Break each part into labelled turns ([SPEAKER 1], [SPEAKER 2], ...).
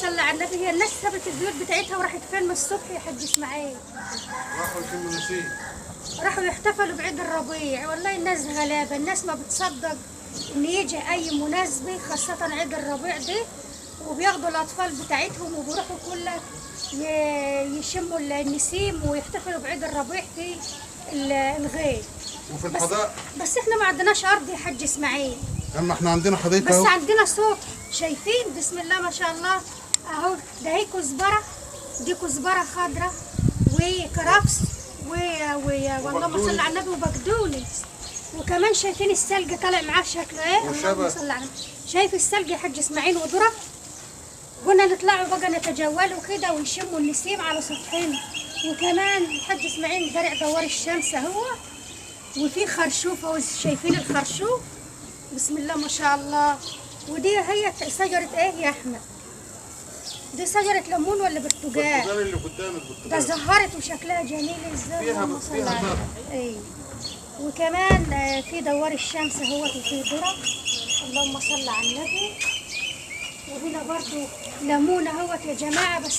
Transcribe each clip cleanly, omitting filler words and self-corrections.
[SPEAKER 1] صل على النبي. هي الناس سابت البيوت بتاعتها وراحت فين من الصبح يا حاج اسماعيل؟
[SPEAKER 2] راحوا يشموا نسيم،
[SPEAKER 1] راحوا يحتفلوا بعيد الربيع. والله الناس غلابه، الناس ما بتصدق ان يجي اي مناسبه خاصه عيد الربيع دي، وبياخدوا الاطفال بتاعتهم وبيروحوا كلها يشموا النسيم ويحتفلوا بعيد الربيع في الغيط.
[SPEAKER 2] وفي الحدائق
[SPEAKER 1] بس احنا ما عندناش ارض يا حاج اسماعيل.
[SPEAKER 2] اما احنا عندنا حديقه
[SPEAKER 1] بس
[SPEAKER 2] اهو.
[SPEAKER 1] عندنا سطح، شايفين بسم الله ما شاء الله اهو. ده هي كزبره، دي كزبره خضراء وكرفس واللهم صل على النبي وبقدونس. وكمان شايفين الثلج طالع معاه شكله ايه؟ اللهم صل على النبي. شايف الثلج يا حاج اسماعيل وذره؟ قلنا نطلعوا بقى نتجولوا كده ونشموا النسيم على سطحنا. وكمان الحاج اسماعيل زرع دوار الشمس اهو، وفي خرشوف اهو، شايفين الخرشوف بسم الله ما شاء الله. ودي هي شجره ايه يا احمد؟ دي شجره ليمون ولا برتقال؟
[SPEAKER 2] البرتقال اللي قدامك
[SPEAKER 1] ده
[SPEAKER 2] برتقال.
[SPEAKER 1] زهرت وشكلها جميل ازاي. اللهم صل
[SPEAKER 2] فيها
[SPEAKER 1] على
[SPEAKER 2] زهر.
[SPEAKER 1] النبي. ايوه. وكمان في دوار الشمس اهوت وفي ذره. اللهم صل على النبي. وهنا برضو ليمون اهوت يا جماعه، بس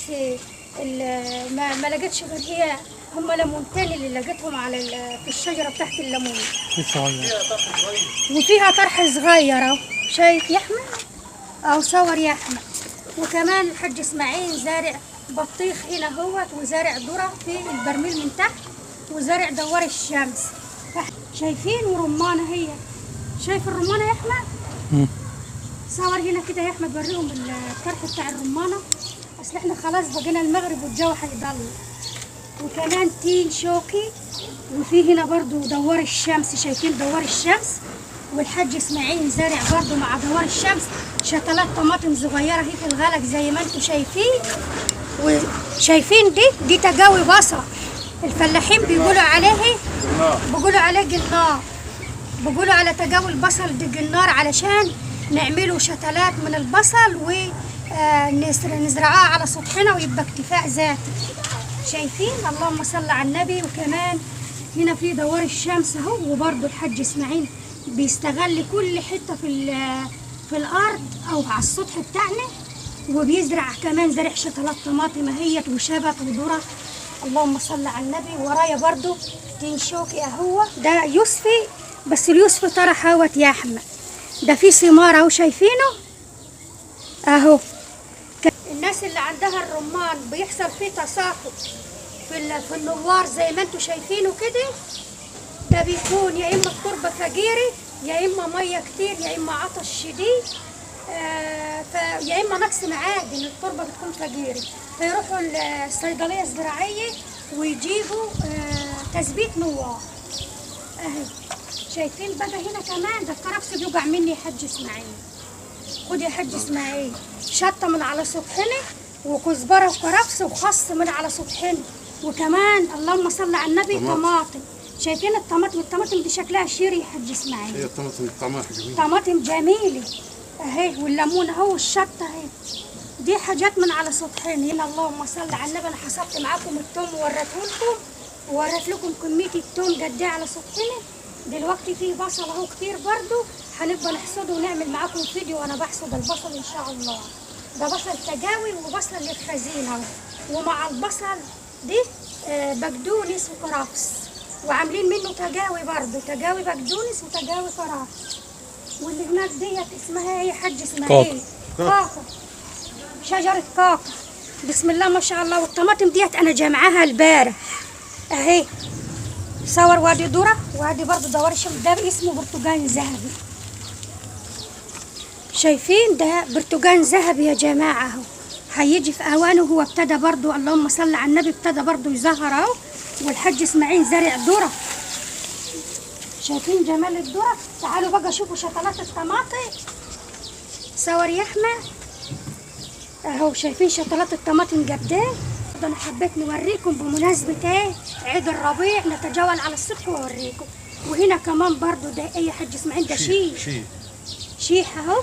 [SPEAKER 1] ما لقيتش غير هي هم ليمونتين اللي لقيتهم على في الشجره بتاعت الليمون.
[SPEAKER 2] فيها طرح صغير
[SPEAKER 1] وفيها طرح صغير اهو، شايف يا احمد؟ او صور يا احمد. وكمان الحاج اسماعيل زارع بطيخ هنا اهوت، وزارع ذره في البرميل من تحت، وزارع دوار الشمس. شايفين؟ ورمانه هي، شايف الرمانه يا احمد؟ صور هنا كده يا احمد، وريهم الطرح بتاع الرمانه. اصل احنا خلاص بقينا المغرب والجو هيضل. وكمان تين شوكي، وفي هنا برضو دوار الشمس، شايفين دوار الشمس؟ والحاج اسماعيل زارع برضو مع دوار الشمس شتلات طماطم صغيره هي في الغلق زي ما انتم شايفين. وشايفين دي تجاوي بصل، الفلاحين بيقولوا عليه جنار، بيقولوا على تجاوي البصل دي جنار، علشان نعملوا شتلات من البصل ونزرعها على سطحنا ويبقى اكتفاء ذاتي. شايفين؟ اللهم صل على النبي. وكمان هنا في دوار الشمس اهو. وبرضه الحاج اسماعيل بيستغل كل حته في الارض او على السطح بتاعنا، وبيزرع كمان زرع شتلات طماطم اهيت وشبت وذره. اللهم صل على النبي. ورايا برضه تين شوكي اهو، ده يوسفي، بس اليوسفي طرح اهوت يا احمد. ده في ثمار اهو، شايفينه اهو. الناس اللي عندها الرمان بيحصل فيه تساقط في النوار زي ما انتم شايفينه كده. ده بيكون يا اما التربه فجيره، يا اما ميه كتير، يا اما عطش شديد، يا اما نقص معادن، التربه بتكون فجيره. فيروحوا الصيدليه الزراعيه ويجيبوا تثبيت نوار اهي. شايفين بقى هنا كمان ده الكرفس بيوقع مني يا حاج اسماعيل. خد يا حاج اسماعيل شطه من على سطحنا، وكزبره وكرفس وخس من على سطحنا. وكمان اللهم صل على النبي طماطم. شايفين الطماطم دي شكلها شيري يا حاج اسماعيل.
[SPEAKER 2] هي الطماطم طعمها جميل.
[SPEAKER 1] طماطم جميله اهي، والليمون اهو والشطه اهي. دي حاجات من على سطحنا هنا. اللهم صل على النبي. انا حسبت معاكم التوم ووريته لكم، ووريت لكم كميه التوم قد ايه على سطحنا. دلوقتي في بصل اهو كتير برضو، هنبقى نحصده ونعمل معاكم فيديو وانا بحصد البصل ان شاء الله. ده بصل تجاوي وبصل للخزين اهو. ومع البصل دي بقدونس وكرفس، وعاملين منه تجاوي برضو، تجاوي بقدونس وتجاوي كرفس. واللي هناك ديت اسمها ايه يا حاج اسماعيل؟ كاكا، شجره كاكا بسم الله ما شاء الله. والطماطم ديت انا جمعاها البارح اهي. صور وادي ذره، وادي برضو دوار الشمس. ده اسمه برتقال ذهبي، شايفين؟ ده برتقال ذهبي يا جماعه اهو، هيجي في اوانه. هو ابتدى برضو اللهم صل على النبي، ابتدى برضو يزهر اهو. والحاج اسماعيل زرع ذره، شايفين جمال الذره؟ تعالوا بقى شوفوا شتلات الطماطم. صور يا احمد اهو، شايفين شتلات الطماطم قد ايه؟ انا حبيت نوريكم بمناسبه ايه؟ عيد الربيع، نتجول على السطح واوريكم. وهنا كمان برضو ده ايه يا حاج اسماعيل؟ ده شيح اهو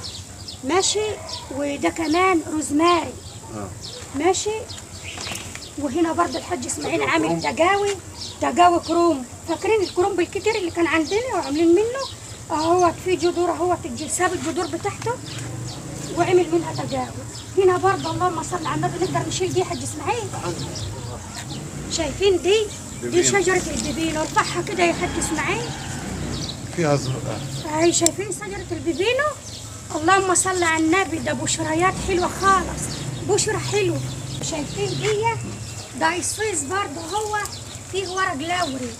[SPEAKER 1] ماشي. وده كمان روزماري ماشي. وهنا برضو الحاج اسماعيل عامل تجاوي كروم. فاكرين الكروم بالكتير اللي كان عندنا وعاملين منه اهوت؟ في جذور اهوت، ساب الجذور بتاعته وعمل منها تجاوي. هنا برضه اللهم صل على النبي نقدر نشيل دي يا حاج اسماعيل. شايفين دي شجرة البيبينو، ارفعها كده يا حاج اسماعيل.
[SPEAKER 2] فيها زرقاء.
[SPEAKER 1] هاي شايفين شجرة البيبينو؟ اللهم صل على النبي، ده بشريات حلوة خالص، بشرة حلوة. شايفين ده الصيص برضه هو فيه ورق لوري،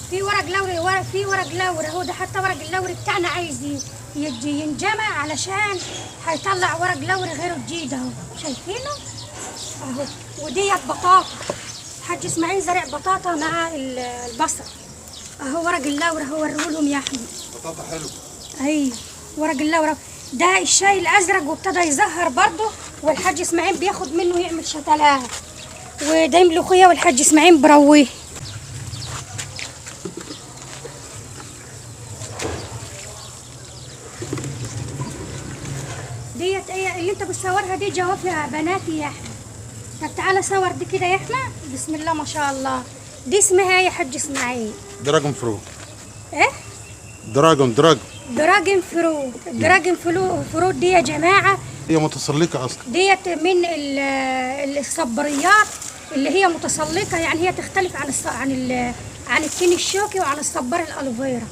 [SPEAKER 1] في ورق لوري اهو. ده حتى ورق اللوري بتاعنا عايز يجي ينجمع علشان هيطلع ورق لوري غيره جديد اهو. شايفينه اهو. وديت بطاطا، حاج اسماعيل زرع بطاطا مع البصل اهو. ورق اللوري اهو، وريهولهم يا احمد.
[SPEAKER 2] بطاطا حلو.
[SPEAKER 1] ايوه ورق اللوري. ده الشاي الازرق وابتدى يزهر برضه، والحاج اسماعيل بياخد منه يعمل شتلات. وده ملوخيه والحاج اسماعيل برويه. ديت ايه اللي انت بتصورها؟ دي جوافة بناتي يا احمد. طب تعالى صور دي كده يا احمد. بسم الله ما شاء الله. دي اسمها ايه يا حاج اسماعيل؟
[SPEAKER 2] دراجون فروت.
[SPEAKER 1] ايه؟
[SPEAKER 2] دراجون
[SPEAKER 1] دراجون فروت. دراجون فروت دي يا جماعه
[SPEAKER 2] هي متسلقه اصلا.
[SPEAKER 1] ديت من الصبريات اللي هي متسلقه، يعني هي تختلف عن التين الشوكي وعن الصبار الالوفيرا.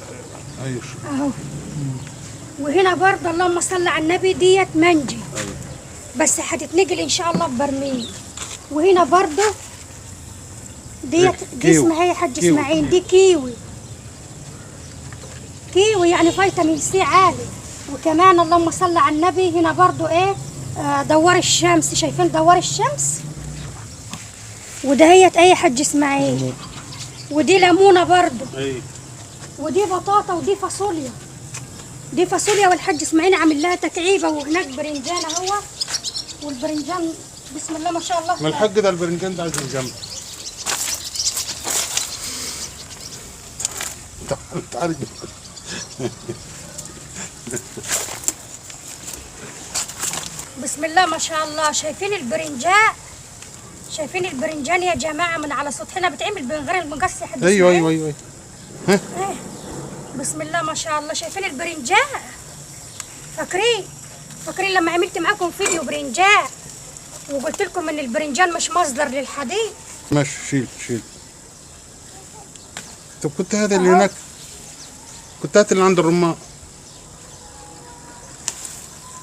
[SPEAKER 2] ايوه
[SPEAKER 1] اهو. وهنا برضه اللهم صل على النبي ديت منجي.
[SPEAKER 2] ايوه.
[SPEAKER 1] بس هتتنقل ان شاء الله ببرميل. وهنا برضه ديت دي اسمها يا حاج اسماعيل، دي كيوي يعني فيتامين سي عالي. وكمان اللهم صل على النبي هنا برضه ايه دوار الشمس. شايفين دوار الشمس؟ ودهيت ايه يا حاج اسماعيل؟ ودي ليمونه برضه.
[SPEAKER 2] ايوه.
[SPEAKER 1] ودي بطاطا ودي فاصوليا. دي فاصوليا والحاج اسماعيل عامل لها تكعيبه. وهناك برنجان اهو، والبرنجان بسم الله ما شاء الله.
[SPEAKER 2] ما الحاج ده البرنجان ده عايز الجنب. تعال
[SPEAKER 1] بسم الله ما شاء الله. شايفين البرنجان يا جماعه من على سطحنا بتعمل من غير المقص يا حاج
[SPEAKER 2] ايوه
[SPEAKER 1] اسماعيل.
[SPEAKER 2] ايوه ها.
[SPEAKER 1] ايه بسم الله ما شاء الله. شايفين البرنجان؟ فاكرين لما عملت معاكم فيديو برنجان وقلت لكم ان البرنجان مش مصدر للحديد؟
[SPEAKER 2] ماشي شيل. طب كنت هذا اللي هناك، كنت هات اللي عند الرمان.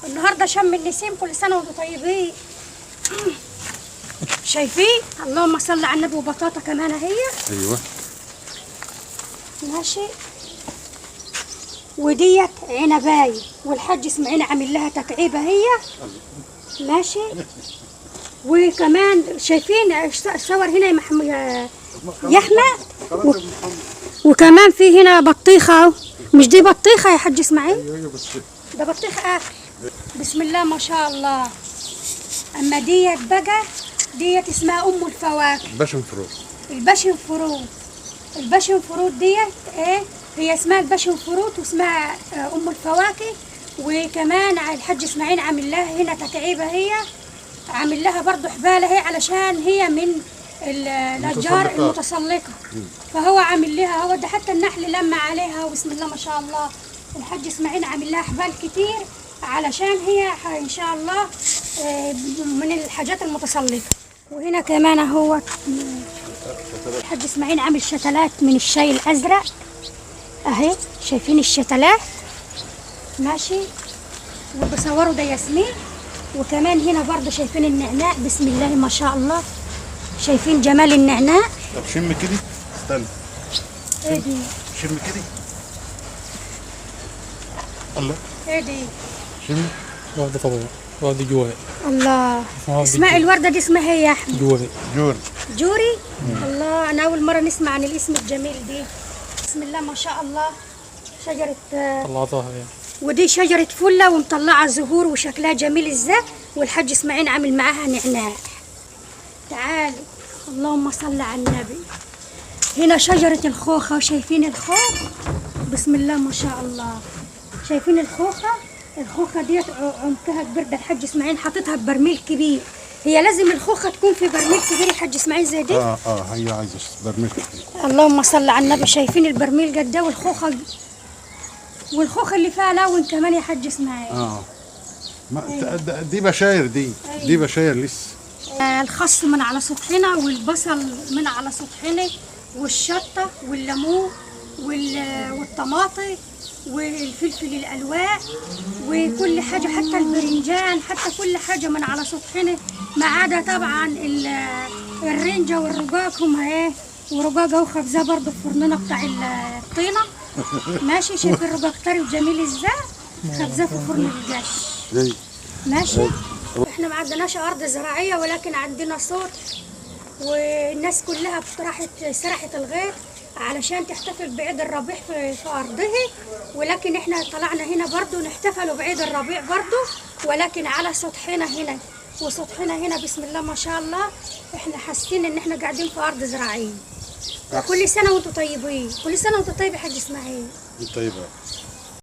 [SPEAKER 1] النهارده شم النسيم، كل سنه وانتم طيبين. شايفين؟ اللهم صل على النبي. وبطاطا كمان اهي.
[SPEAKER 2] ايوه
[SPEAKER 1] ماشي. وديت عنبايه والحاج اسماعيل عامل لها تكعيبه هي. ماشي. وكمان شايفين صور هنا يا احمد. وكمان في هنا بطيخه. مش دي بطيخه يا حاج اسماعيل؟
[SPEAKER 2] ايوه بس
[SPEAKER 1] ده بطيخ اكل. بسم الله ما شاء الله. اما ديت بقى ديت اسمها ام الفواكه.
[SPEAKER 2] باشن فروت.
[SPEAKER 1] الباشن فروت ديت ايه هي اسمها الباشن فروت، واسمها ام الفواكه. وكمان الحاج اسماعيل عامل لها هنا تكعيبه هي، عامل لها برضو حباله هي علشان هي من الاشجار المتسلقه. فهو عامل لها هو ده، حتى النحل لما عليها. وبسم الله ما شاء الله. الحاج اسماعيل عامل لها حبال كتير علشان هي ان شاء الله من الحاجات المتسلقه. وهنا كمان اهو الحاج اسماعيل عامل شتلات من الشاي الازرق اهي. شايفين الشتلات؟ ماشي. وبصوروا ده ياسمين. وكمان هنا برضه شايفين النعناع. بسم الله ما شاء الله. شايفين جمال النعناع؟
[SPEAKER 2] طب شم كده. استنى.
[SPEAKER 1] ايه دي؟
[SPEAKER 2] شم كده. الله.
[SPEAKER 1] ايه دي؟
[SPEAKER 2] شم.
[SPEAKER 3] واحدة طبعا، واحدة جواري.
[SPEAKER 1] الله. اسماء الوردة دي اسمها ايه يا احمد؟ جوري. الله، انا اول مرة نسمع عن الاسم الجميل دي. بسم الله ما شاء الله. شجرة
[SPEAKER 3] طلعتها يعني.
[SPEAKER 1] ودي شجرة فلة ومطلعة زهور وشكلها جميل ازاي. والحاج اسماعيل عامل معاها نعناع. تعالوا اللهم صل على النبي. هنا شجرة الخوخة. شايفين الخوخ؟ بسم الله ما شاء الله. شايفين الخوخة ديت عمقها كبير. ده الحاج اسماعيل حاططها ببرميل كبير. هي لازم الخوخة تكون في برميل كبير يا حاج اسماعيل زي دي؟
[SPEAKER 2] هي عايزة برميل كبير.
[SPEAKER 1] اللهم صل على النبي. شايفين البرميل قد ايه؟ والخوخة اللي فيها لون كمان يا حاج اسماعيل.
[SPEAKER 2] دي بشاير دي بشاير لسه.
[SPEAKER 1] الخس من على سطحنا، والبصل من على سطحنا، والشطة والليمون والطماطم والفلفل الألوان وكل حاجة، حتى البرنجان، حتى كل حاجة من على سطحنا، ما عدا طبعا الرنجة والرقاق. هم ايه، ورقاق اهو خبزاه برضه في فرننا بتاع الطينة. ماشي، شايف الرقاق طري وجميل ازاي؟ خبزاه في فرن القش. ماشي. احنا ما عندناش ارض زراعيه، ولكن عندنا صوت، والناس كلها راحت سرحت الغيط علشان تحتفل بعيد الربيع في ارضه، ولكن احنا طلعنا هنا برضو نحتفلوا بعيد الربيع برضو، ولكن على سطحنا هنا. وسطحنا هنا بسم الله ما شاء الله، احنا حاسين ان احنا قاعدين في ارض زراعيه. كل سنه وانتم طيبين، كل سنه وانتم طيب يا حاج اسماعيل.
[SPEAKER 2] طيبه.